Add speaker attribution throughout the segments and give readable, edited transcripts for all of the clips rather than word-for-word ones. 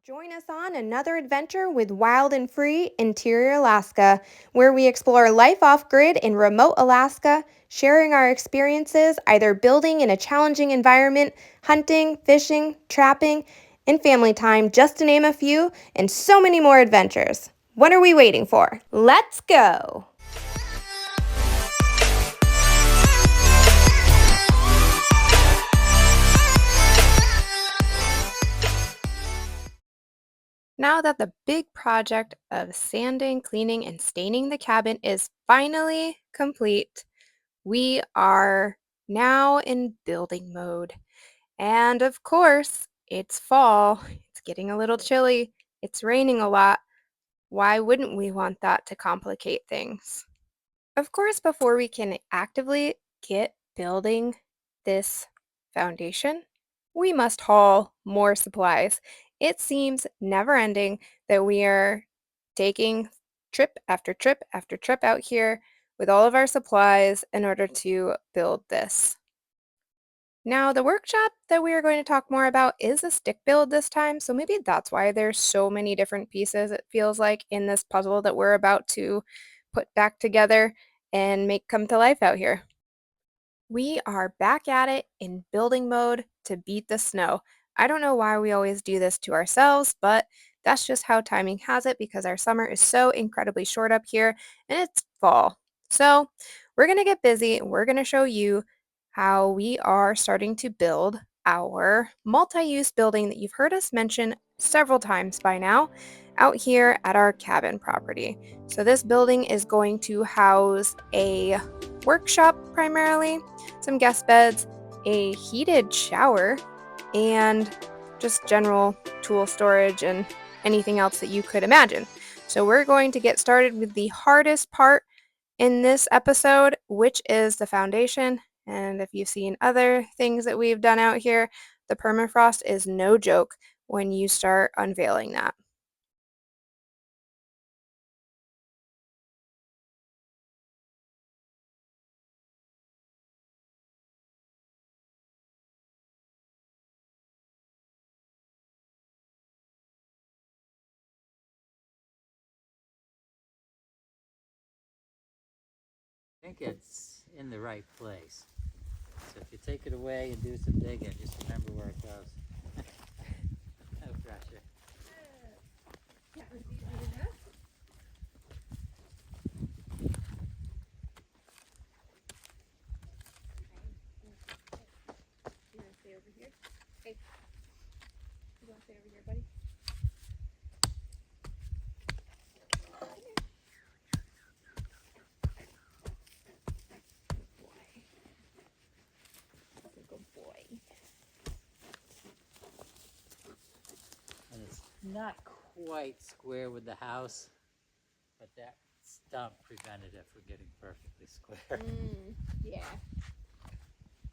Speaker 1: Join us on another adventure with Wild and Free Interior Alaska, where we explore life off grid in remote Alaska, sharing our experiences either building in a challenging environment, hunting, fishing, trapping, and family time, just to name a few, and so many more adventures. What are we waiting for? Let's go! Now that the big project of sanding, cleaning, and staining the cabin is finally complete, we are now in building mode. And of course, it's fall. It's getting a little chilly. It's raining a lot. Why wouldn't we want that to complicate things? Of course, before we can actively get building this foundation, we must haul more supplies. It seems never ending that we are taking trip after trip after trip out here with all of our supplies in order to build this. Now, the workshop that we are going to talk more about is a stick build this time, so maybe that's why there's so many different pieces, it feels like, in this puzzle that we're about to put back together and make come to life out here. We are back at it in building mode to beat the snow. I don't know why we always do this to ourselves, but that's just how timing has it because our summer is so incredibly short up here and it's fall. So we're going to get busy. We're going to show you how we are starting to build our multi-use building that you've heard us mention several times by now out here at our cabin property. So this building is going to house a workshop primarily, some guest beds, a heated shower, and just general tool storage and anything else that you could imagine. So we're going to get started with the hardest part in this episode, which is the foundation. And if you've seen other things that we've done out here, the permafrost is no joke when you start unveiling that.
Speaker 2: I think it's in the right place. So if you take it away and do some digging, just remember where it goes. No pressure.
Speaker 1: You want to stay over here? Hey, you want to stay over here, buddy? Good boy.
Speaker 2: And it's not quite square with the house, but that stump prevented it from getting perfectly square.
Speaker 1: Yeah.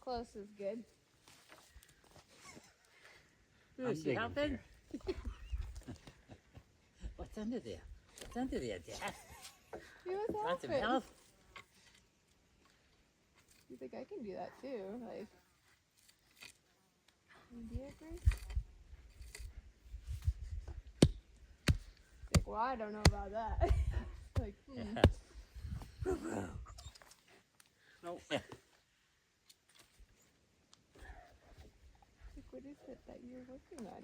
Speaker 1: Close is good.
Speaker 2: I'm digging here. What's under there? What's under there, Dad?
Speaker 1: He was
Speaker 2: Want some
Speaker 1: helping.
Speaker 2: help?
Speaker 1: You think I can do that too? Like, do you agree? Like, well, I don't know about that. Like,
Speaker 2: Yeah. Nope.
Speaker 1: Like, what is it that you're working on?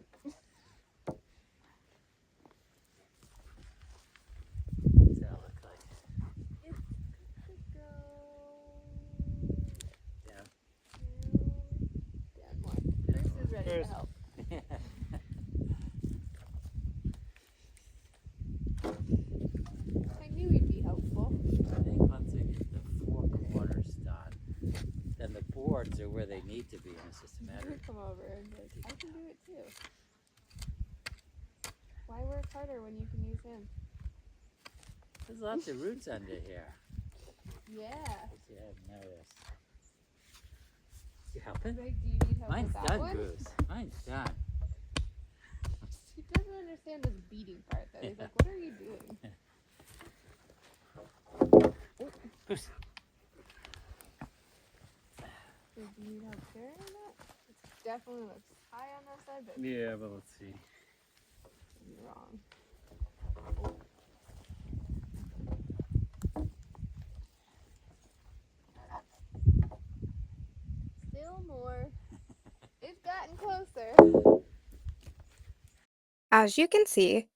Speaker 2: What's that look like?
Speaker 1: It's good to go.
Speaker 2: Down.
Speaker 1: Down more. Bruce is ready to help. I knew he'd be helpful.
Speaker 2: I think once they get the four corners done, then the boards are where they need to be, and it's just a matter
Speaker 1: He'd come over and be like, I can do it too. Why work harder when you can use him?
Speaker 2: There's lots of roots under here.
Speaker 1: Yeah.
Speaker 2: But you haven't noticed. You helping?
Speaker 1: Greg, do you need help
Speaker 2: Mine's
Speaker 1: with that
Speaker 2: done,
Speaker 1: one?
Speaker 2: Bruce. Mine's done.
Speaker 1: He doesn't understand this beating part though. He's like, what are you doing?
Speaker 2: Bruce.
Speaker 1: So do you need help carrying that? It definitely looks high on this side, but
Speaker 2: Yeah, but let's see.
Speaker 1: I'm wrong. Still more. It's gotten closer. As you can see,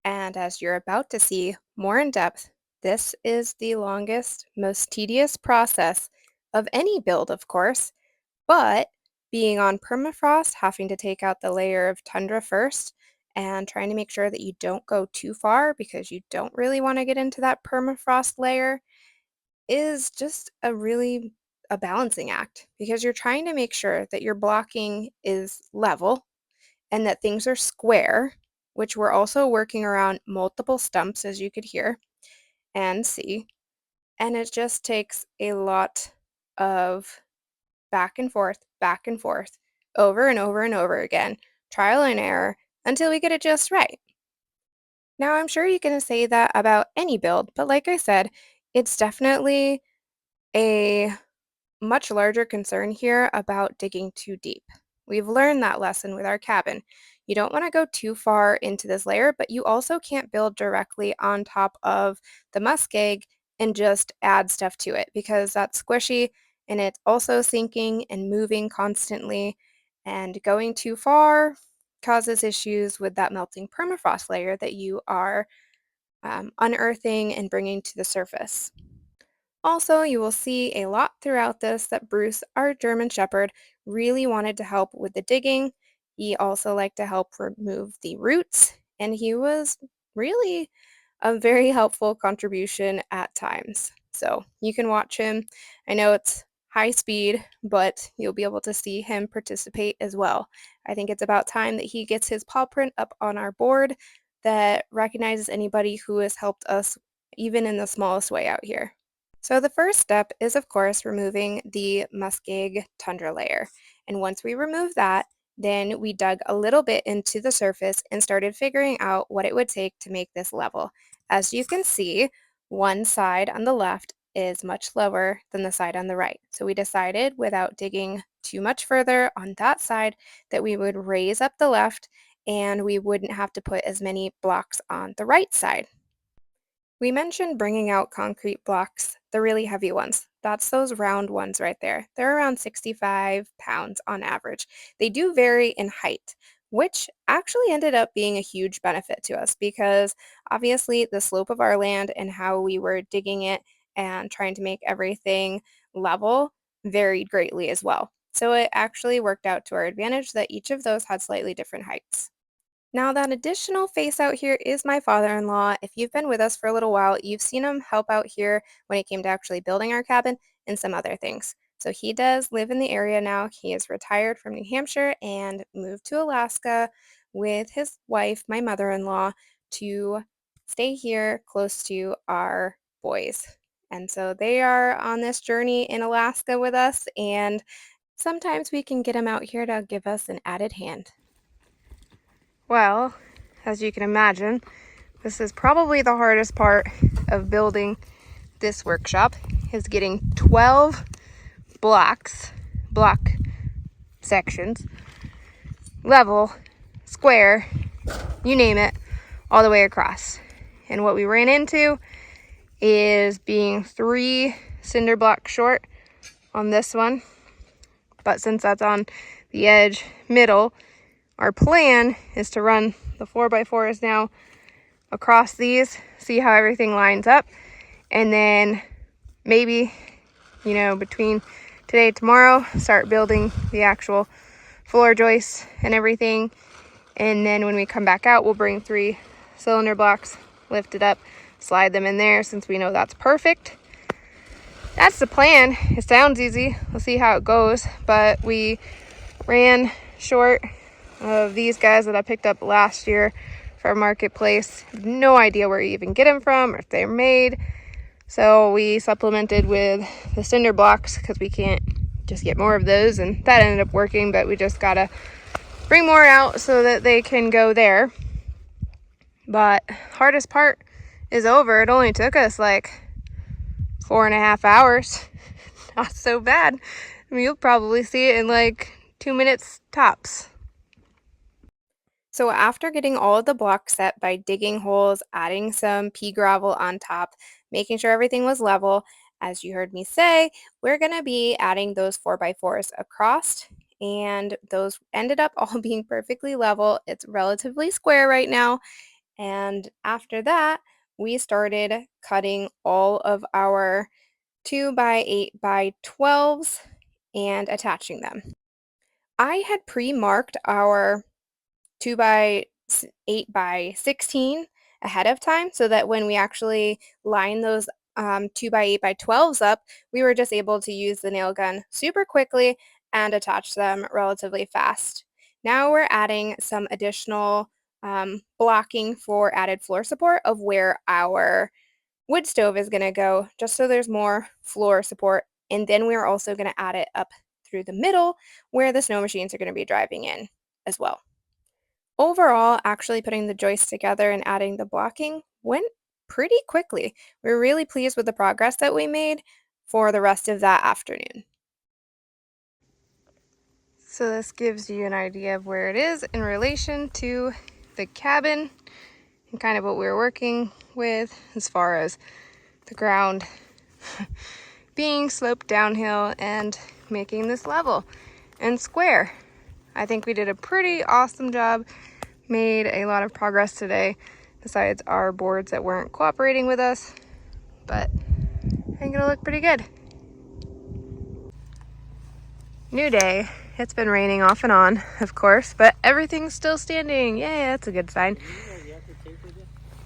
Speaker 1: and as you're about to see more in depth, this is the longest, most tedious process of any build, of course, but being on permafrost, having to take out the layer of tundra first, and trying to make sure that you don't go too far because you don't really want to get into that permafrost layer is just a balancing act because you're trying to make sure that your blocking is level and that things are square, which we're also working around multiple stumps, as you could hear and see. And it just takes a lot of back and forth, over and over and over again, trial and error until we get it just right. Now, I'm sure you're going to say that about any build, but like I said, it's definitely a much larger concern here about digging too deep. We've learned that lesson with our cabin. You don't want to go too far into this layer, but you also can't build directly on top of the muskeg and just add stuff to it because that's squishy and it's also sinking and moving constantly. And going too far causes issues with that melting permafrost layer that you are unearthing and bringing to the surface. Also, you will see a lot throughout this that Bruce, our German Shepherd, really wanted to help with the digging. He also liked to help remove the roots, and he was really a very helpful contribution at times. So you can watch him. I know it's high speed, but you'll be able to see him participate as well. I think it's about time that he gets his paw print up on our board that recognizes anybody who has helped us even in the smallest way out here. So the first step is, of course, removing the muskeg tundra layer. And once we remove that, then we dug a little bit into the surface and started figuring out what it would take to make this level. As you can see, one side on the left is much lower than the side on the right. So we decided, without digging too much further on that side, that we would raise up the left and we wouldn't have to put as many blocks on the right side. We mentioned bringing out concrete blocks, the really heavy ones. That's those round ones right there. They're around 65 pounds on average. They do vary in height, which actually ended up being a huge benefit to us because obviously the slope of our land and how we were digging it and trying to make everything level varied greatly as well. So it actually worked out to our advantage that each of those had slightly different heights. Now, that additional face out here is my father-in-law. If you've been with us for a little while, you've seen him help out here when it came to actually building our cabin and some other things. So he does live in the area now. He is retired from New Hampshire and moved to Alaska with his wife, my mother-in-law, to stay here close to our boys. And so they are on this journey in Alaska with us, and sometimes we can get them out here to give us an added hand. Well, as you can imagine, this is probably the hardest part of building this workshop, is getting 12 block sections, level, square, you name it, all the way across. And what we ran into is being 3 cinder blocks short on this one, but since that's on the edge middle, our plan is to run the 4x4s now across these, see how everything lines up, and then maybe, between today and tomorrow, start building the actual floor joists and everything. And then when we come back out, we'll bring 3 cylinder blocks, lift it up, slide them in there since we know that's perfect. That's the plan. It sounds easy. We'll see how it goes, but we ran short of these guys that I picked up last year from Marketplace. No idea where you even get them from or if they're made. So we supplemented with the cinder blocks because we can't just get more of those, and that ended up working, but we just gotta bring more out so that they can go there. But hardest part is over. It only took us like 4.5 hours. Not so bad. I mean, you'll probably see it in like 2 minutes tops. So after getting all of the blocks set by digging holes, adding some pea gravel on top, making sure everything was level, as you heard me say, we're going to be adding those 4x4s across, and those ended up all being perfectly level. It's relatively square right now, and after that, we started cutting all of our 2x8x12s and attaching them. I had pre-marked our 8x16 ahead of time so that when we actually line those 2x8x12s up, we were just able to use the nail gun super quickly and attach them relatively fast. Now we're adding some additional blocking for added floor support of where our wood stove is going to go, just so there's more floor support. And then we're also going to add it up through the middle where the snow machines are going to be driving in as well. Overall, actually putting the joists together and adding the blocking went pretty quickly. We were really pleased with the progress that we made for the rest of that afternoon. So this gives you an idea of where it is in relation to the cabin and kind of what we were working with as far as the ground being sloped downhill and making this level and square. I think we did a pretty awesome job, made a lot of progress today, besides our boards that weren't cooperating with us, but I think it'll look pretty good. New day. It's been raining off and on, of course, but everything's still standing. Yay, that's a good sign.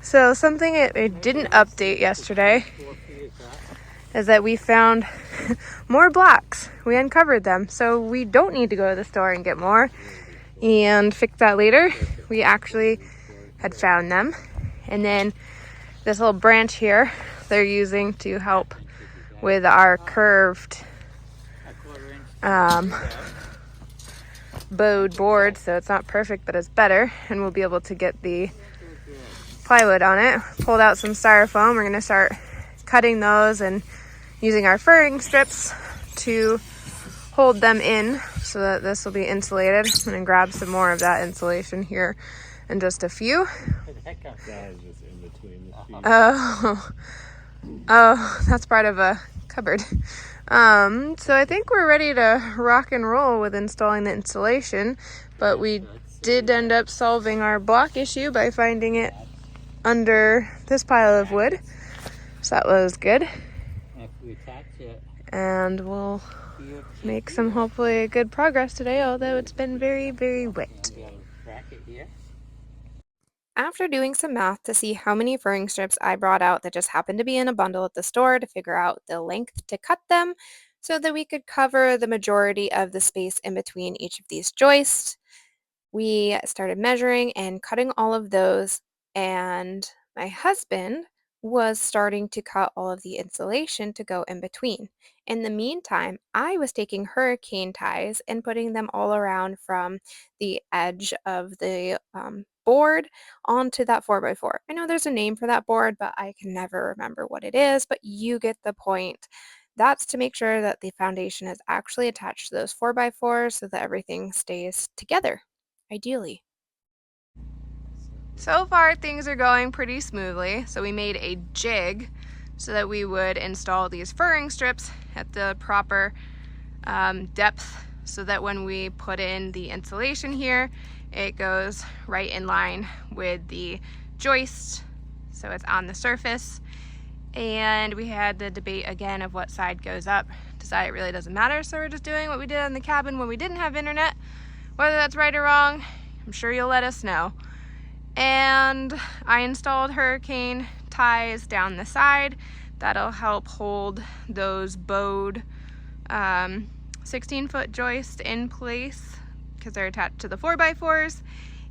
Speaker 1: So something it didn't update yesterday is that we found more blocks. We uncovered them, so we don't need to go to the store and get more and fix that later. We actually had found them. And then this little branch here they're using to help with our curved bowed board, so it's not perfect, but it's better, and we'll be able to get the plywood on it. Pulled out some styrofoam. We're going to start cutting those and using our furring strips to hold them in so that this will be insulated. I'm going to grab some more of that insulation here in just a few. Oh, that's part of a cupboard. So I think we're ready to rock and roll with installing the insulation, but we did end up solving our block issue by finding it under this pile of wood. So that was good. And we'll make some hopefully good progress today, although it's been very, very wet. After doing some math to see how many furring strips I brought out that just happened to be in a bundle at the store to figure out the length to cut them so that we could cover the majority of the space in between each of these joists, we started measuring and cutting all of those, and my husband was starting to cut all of the insulation to go in between. In the meantime, I was taking hurricane ties and putting them all around from the edge of the board onto that 4x4. I know there's a name for that board, but I can never remember what it is, but you get the point. That's to make sure that the foundation is actually attached to those 4x4s so that everything stays together, ideally. So far things are going pretty smoothly. So we made a jig so that we would install these furring strips at the proper depth so that when we put in the insulation here, it goes right in line with the joist, so it's on the surface. And we had the debate again of what side goes up. Decided it really doesn't matter, so we're just doing what we did in the cabin when we didn't have internet. Whether that's right or wrong, I'm sure you'll let us know. And I installed hurricane ties down the side. That'll help hold those bowed 16-foot joists in place because they're attached to the 4x4s.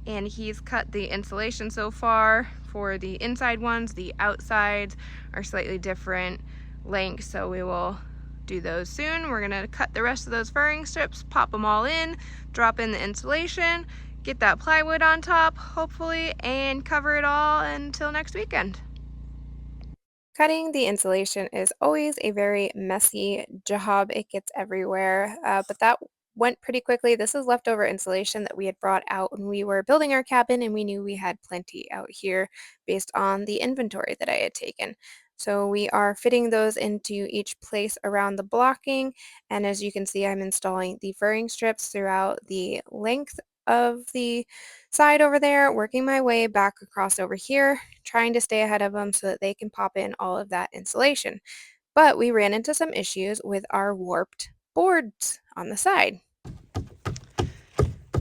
Speaker 1: And he's cut the insulation so far for the inside ones. The outsides are slightly different lengths, so we will do those soon. We're gonna cut the rest of those furring strips, pop them all in, drop in the insulation, get that plywood on top, hopefully, and cover it all until next weekend. Cutting the insulation is always a very messy job. It gets everywhere, but that went pretty quickly. This is leftover insulation that we had brought out when we were building our cabin, and we knew we had plenty out here based on the inventory that I had taken. So we are fitting those into each place around the blocking, and as you can see, I'm installing the furring strips throughout the length of the side over there, working my way back across over here, trying to stay ahead of them so that they can pop in all of that insulation. But we ran into some issues with our warped boards on the side.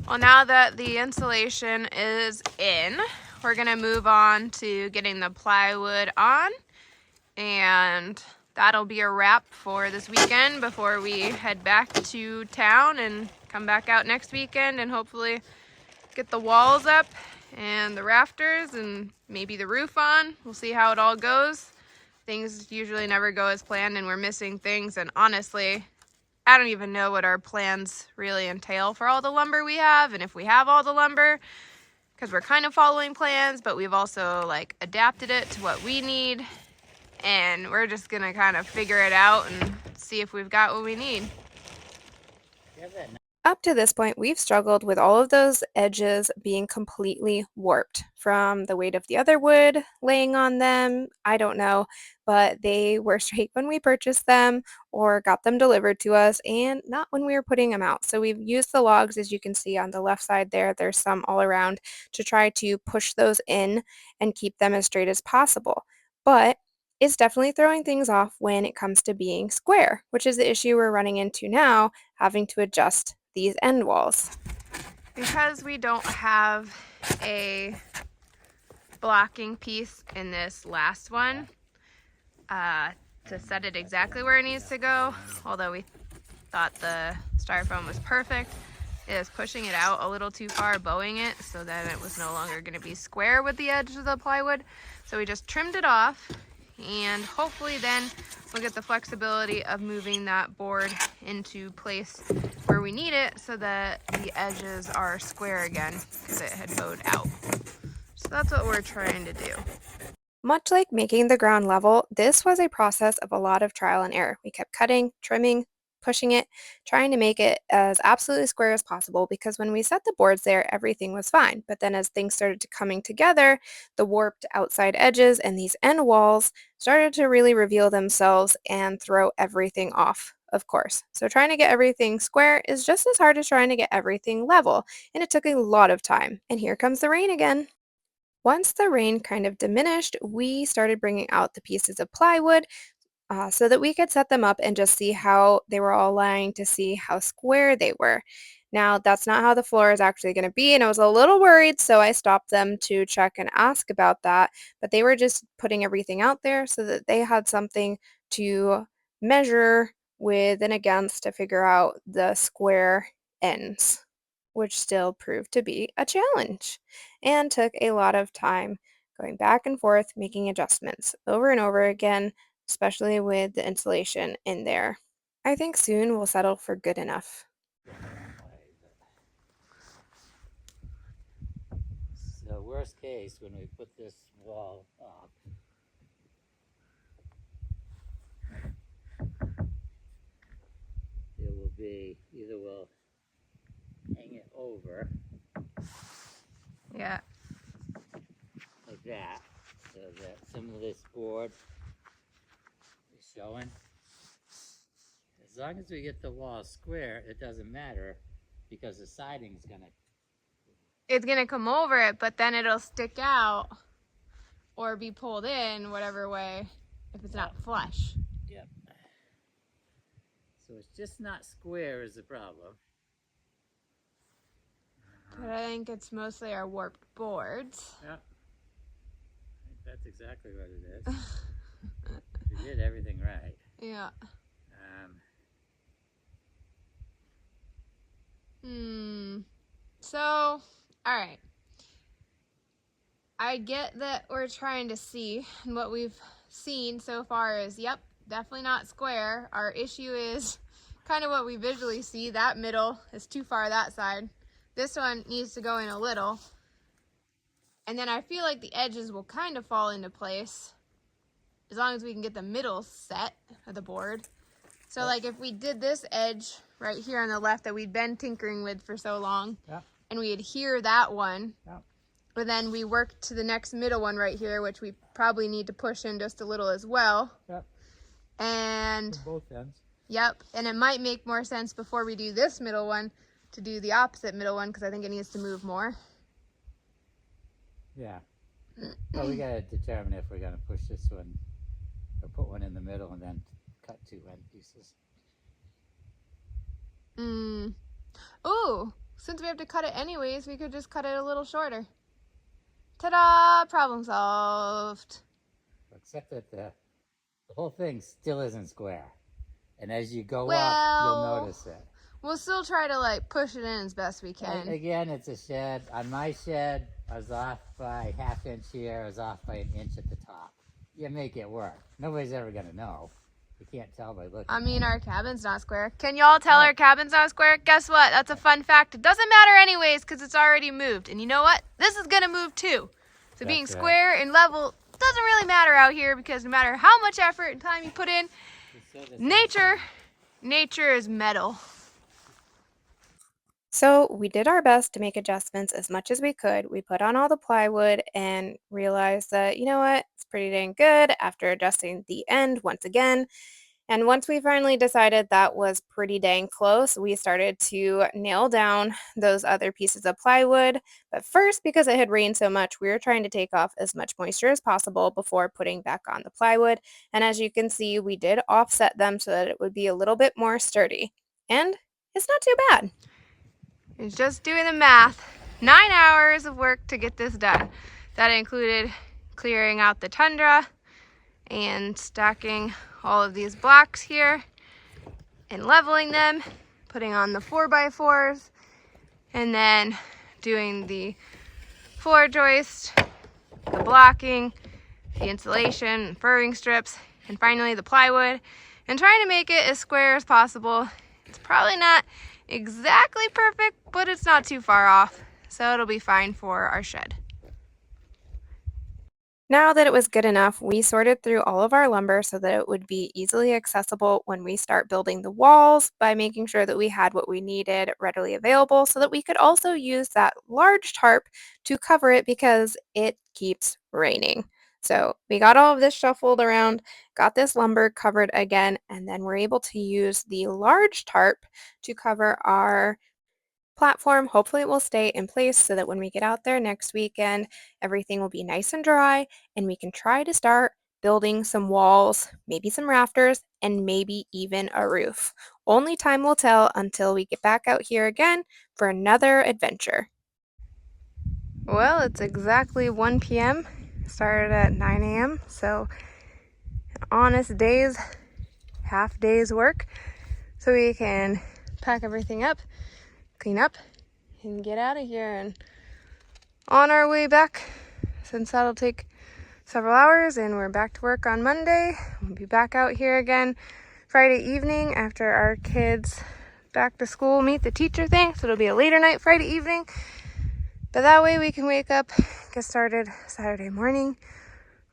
Speaker 1: Well, now that the insulation is in, we're gonna move on to getting the plywood on, and that'll be a wrap for this weekend before we head back to town and come back out next weekend and hopefully get the walls up and the rafters and maybe the roof on. We'll see how it all goes. Things usually never go as planned and we're missing things, and honestly, I don't even know what our plans really entail for all the lumber we have and if we have all the lumber, because we're kind of following plans, but we've also like adapted it to what we need, and we're just gonna kind of figure it out and see if we've got what we need. Up to this point, we've struggled with all of those edges being completely warped from the weight of the other wood laying on them. I don't know, but they were straight when we purchased them or got them delivered to us and not when we were putting them out. So we've used the logs, as you can see on the left side there, there's some all around, to try to push those in and keep them as straight as possible. But it's definitely throwing things off when it comes to being square, which is the issue we're running into now, having to adjust these end walls. Because we don't have a blocking piece in this last one to set it exactly where it needs to go, although we thought the styrofoam was perfect, is pushing it out a little too far, bowing it, so that it was no longer going to be square with the edge of the plywood. So we just trimmed it off, and hopefully then we'll get the flexibility of moving that board into place where we need it so that the edges are square again, because it had bowed out. So that's what we're trying to do. Much like making the ground level, this was a process of a lot of trial and error. We kept cutting, trimming, pushing it, trying to make it as absolutely square as possible, because when we set the boards there, everything was fine. But then as things started to coming together, the warped outside edges and these end walls started to really reveal themselves and throw everything off, of course. So trying to get everything square is just as hard as trying to get everything level, and it took a lot of time. And here comes the rain again. Once the rain kind of diminished, we started bringing out the pieces of plywood so that we could set them up and just see how they were all lying, to see how square they were. Now, that's not how the floor is actually going to be, and I was a little worried, so I stopped them to check and ask about that, but they were just putting everything out there so that they had something to measure with and against to figure out the square ends, which still proved to be a challenge and took a lot of time going back and forth, making adjustments over and over again, especially with the insulation in there. I think soon we'll settle for good enough.
Speaker 2: So worst case, when we put this wall up, it will be, either we'll hang it over
Speaker 1: Yeah.
Speaker 2: like that, so that some of this board is showing. As long as we get the wall square, it doesn't matter, because the siding's gonna.
Speaker 1: It's gonna come over it, but then it'll stick out or be pulled in whatever way if it's not flush.
Speaker 2: Yep. So it's just not square is the problem.
Speaker 1: But I think it's mostly our warped boards.
Speaker 2: Yeah. I think that's exactly what it is. We did everything right.
Speaker 1: Yeah. So, all right. I get that we're trying to see, and what we've seen so far is, yep, definitely not square. Our issue is kind of what we visually see. That middle is too far that side. This one needs to go in a little. And then I feel like the edges will kind of fall into place as long as we can get the middle set of the board. So like if we did this edge right here on the left that we'd been tinkering with for so long.
Speaker 2: Yep.
Speaker 1: And we adhere that one.
Speaker 2: Yep.
Speaker 1: But then we work to the next middle one right here, which we probably need to push in just a little as well.
Speaker 2: Yep.
Speaker 1: And
Speaker 2: For both ends.
Speaker 1: yep, and it might make more sense before we do this middle one to do the opposite middle one because I think it needs to move more.
Speaker 2: Yeah. Well, we gotta determine if we're gonna push this one or put one in the middle and then cut two end pieces.
Speaker 1: Ooh, since we have to cut it anyways, we could just cut it a little shorter. Ta-da! Problem solved.
Speaker 2: Except that the whole thing still isn't square. And as you go up,
Speaker 1: Well,
Speaker 2: you'll notice it.
Speaker 1: We'll still try to like push it in as best we can.
Speaker 2: Again, it's a shed. On my shed, I was off by 1/2 inch here. I was off by 1 inch at the top. You make it work. Nobody's ever gonna know. You can't tell by looking.
Speaker 1: I mean, our cabin's not square. Can y'all tell our cabin's not square? Guess what? That's a fun fact. It doesn't matter anyways because it's already moved. And you know what? This is gonna move too. So being square and level doesn't really matter out here because no matter how much effort and time you put in, nature is metal. So we did our best to make adjustments as much as we could. We put on all the plywood and realized that, you know what, it's pretty dang good after adjusting the end once again. And once we finally decided that was pretty dang close, we started to nail down those other pieces of plywood. But first, because it had rained so much, we were trying to take off as much moisture as possible before putting back on the plywood. And as you can see, we did offset them so that it would be a little bit more sturdy. And it's not too bad. It's just doing the math. 9 hours of work to get this done. That included clearing out the tundra and stacking all of these blocks here and leveling them, putting on the 4x4s, and then doing the floor joist, the blocking, the insulation, furring strips, and finally the plywood, and trying to make it as square as possible. It's probably not exactly perfect, but it's not too far off, so it'll be fine for our shed. Now that it was good enough, we sorted through all of our lumber so that it would be easily accessible when we start building the walls by making sure that we had what we needed readily available so that we could also use that large tarp to cover it because it keeps raining. So we got all of this shuffled around, got this lumber covered again, and then we're able to use the large tarp to cover our platform. Hopefully it will stay in place so that when we get out there next weekend, everything will be nice and dry and we can try to start building some walls, maybe some rafters, and maybe even a roof. Only time will tell until we get back out here again for another adventure. Well, it's exactly 1 p.m. Started at 9 a.m. So honest days, half day's work. So we can pack everything up, clean up, and get out of here and on our way back, since that'll take several hours, and we're back to work on Monday. We'll be back out here again Friday evening after our kids back to school meet the teacher thing, so it'll be a later night Friday evening, but that way we can wake up, get started Saturday morning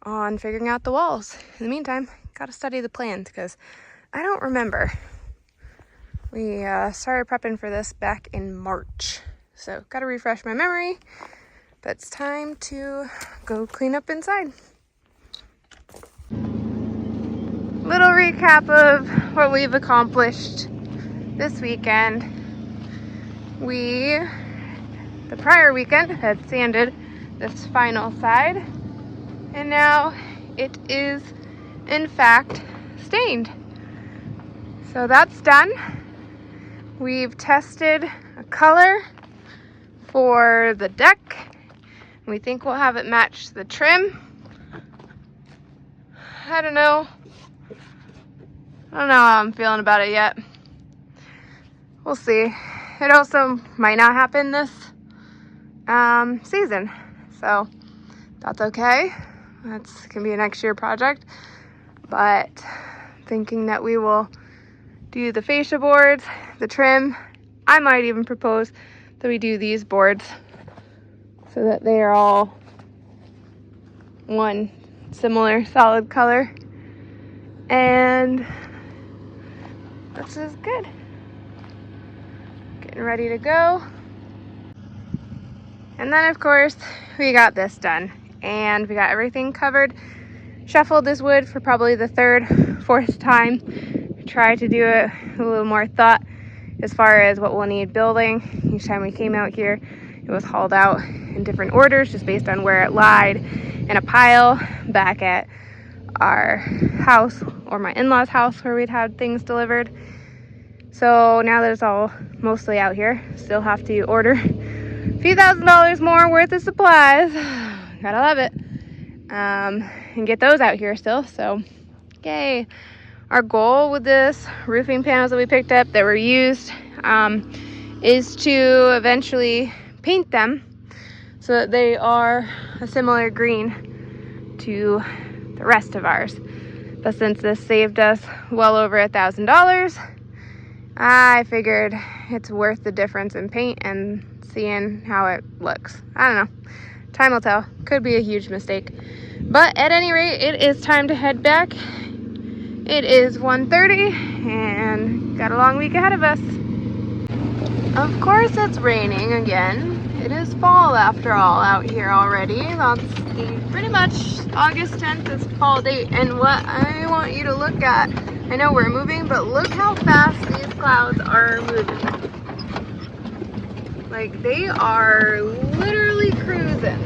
Speaker 1: on figuring out the walls. In the meantime, gotta study the plans because I don't remember. We started prepping for this back in March, so gotta refresh my memory, but it's time to go clean up inside. Little recap of what we've accomplished this weekend. We, the prior weekend, had sanded this final side, and now it is in fact stained. So that's done. We've tested a color for the deck. We think we'll have it match the trim. I don't know how I'm feeling about it yet. We'll see. It also might not happen this season, so that's okay. That's gonna be a next year project, but thinking that we will do the fascia boards, the trim. I might even propose that we do these boards so that they are all one similar solid color, and this is good. getting ready to go. And then of course we got this done and we got everything covered. Shuffled this wood for probably the third, fourth time. Try to do it a little more thought as far as what we'll need building. Each time we came out here, it was hauled out in different orders just based on where it lied in a pile back at our house or my in-laws' house where we'd had things delivered. So now that it's all mostly out here, still have to order a few $1,000s more worth of supplies. Gotta love it. And get those out here still, so yay. Our goal with this roofing panels that we picked up that were used is to eventually paint them so that they are a similar green to the rest of ours. But since this saved us well over $1,000, I figured it's worth the difference in paint and seeing how it looks. I don't know. Time will tell. Could be a huge mistake. But at any rate, it is time to head back. It is 1:30 and got a long week ahead of us. Of course it's raining again. It is fall after all out here already. That's pretty much August 10th is fall date. And what I want you to look at, I know we're moving, but look how fast these clouds are moving. Like they are literally cruising.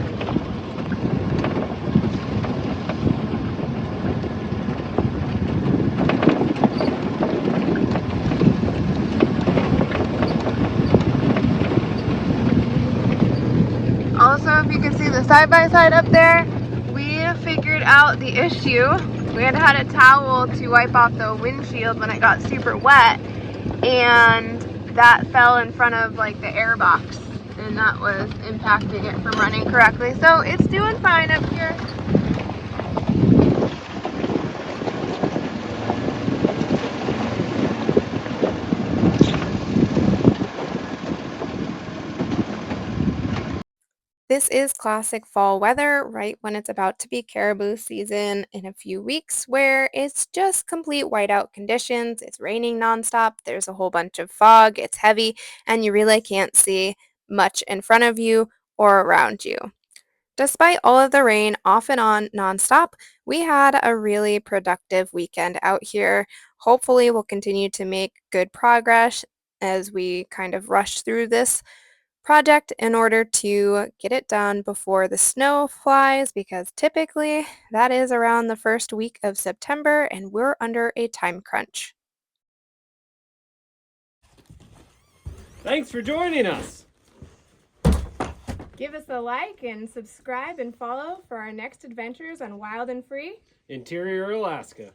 Speaker 1: Also, if you can see the side-by-side up there, we figured out the issue. We had a towel to wipe off the windshield when it got super wet, and that fell in front of like the air box, and that was impacting it from running correctly. So it's doing fine up here. This is classic fall weather right when it's about to be caribou season in a few weeks, where it's just complete whiteout conditions. It's raining nonstop, there's a whole bunch of fog, it's heavy, and you really can't see much in front of you or around you. Despite all of the rain off and on nonstop, we had a really productive weekend out here. Hopefully, we'll continue to make good progress as we kind of rush through this project in order to get it done before the snow flies, because typically that is around the first week of September and we're under a time crunch.
Speaker 3: Thanks for joining us.
Speaker 1: Give us a like and subscribe and follow for our next adventures on Wild and Free
Speaker 3: Interior Alaska.